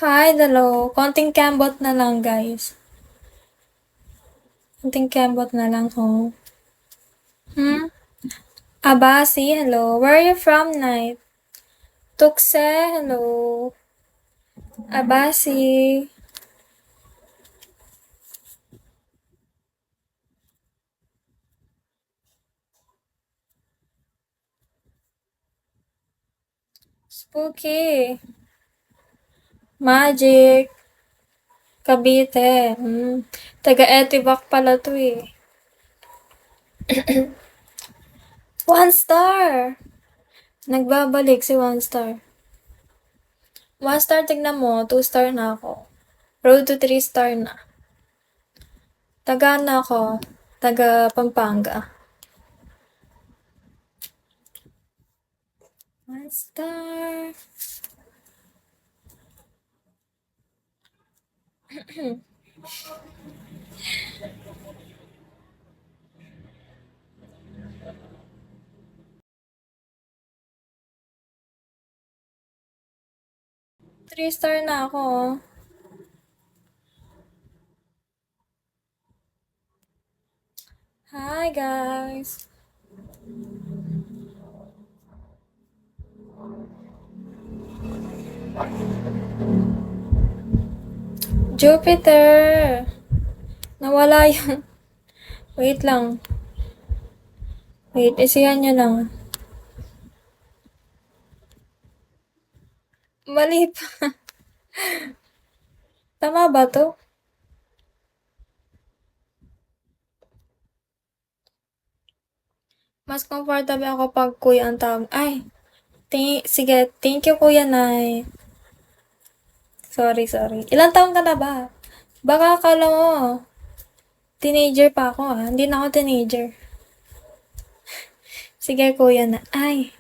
Hi, hello. Konting kembot na lang, guys. Konting kembot na lang, oh. Hmm? Abasi, hello. Where are you from, Night? Tukse, hello. Abasi. Spooky. Magic. Cavite. Taga-Etivac pala to eh. One star! Nagbabalik si One Star. One star, tignan mo. Two star na ako. Road to three star na. Taga na ako. Taga Pampanga. One star. Three star na ako. Hi, guys. Jupiter! Nawala yung... Wait lang. Wait, isihan nyo lang. Mali pa. Tama ba to? Mas comfortable ako pag kuya ang tawag. Ay, sige, thank you kuya Nay. Sorry, sorry. Ilang taon ka na ba? Baka akala mo, teenager pa ako ah. Hindi na ako teenager. Sige kuya na. Ay.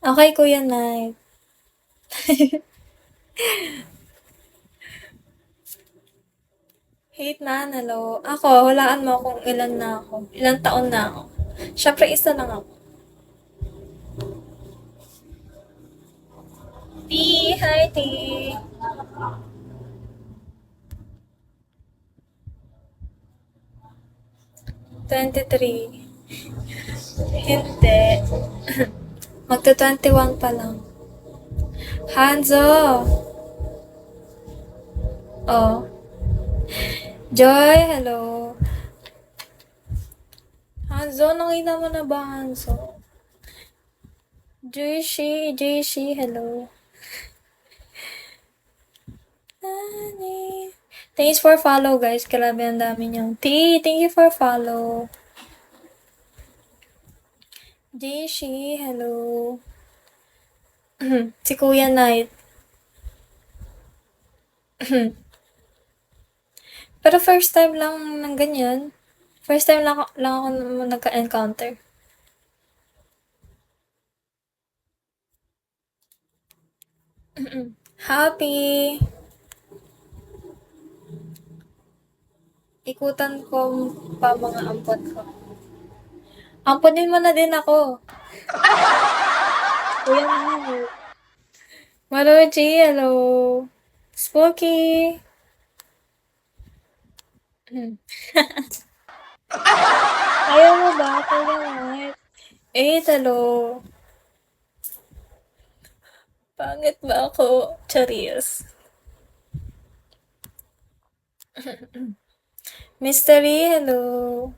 Okay kuya Nay. Hate man, hello. Ako, hulaan mo kung ilan na ako. Ilang taon na ako. Siyempre, isa lang ako. T, hi T. 23. Hindi. Magta-21 pa lang. Hanzo! Oh. Joy, hello. Hanzo, nakita mo na ba, Hanzo? Jayshi, hello. Thanks for follow, guys. Grabe ang dami niyang. Thank you for follow. Jayshi, hello. Si Kuya Knight. Pero first time lang ng ganyan. First time lang ako nagka-encounter. Happy! Ikutan ko pa mga ampon ko. Amponin mo na din ako. Kuya Knight. Maruchi, hello. Spooky. Ayaw mo ba? Kuya Knight. Hello. Pangit ba ako? Charis. Mystery, hello.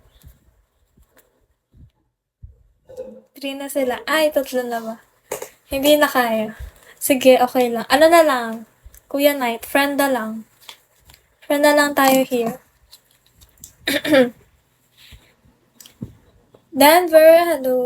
3 na sila. Ay, 3 na ba? Hindi na kaya. Sige, okay lang. Ano na lang? Kuya Knight, friend na lang. Friend na lang tayo here. Denver, hello.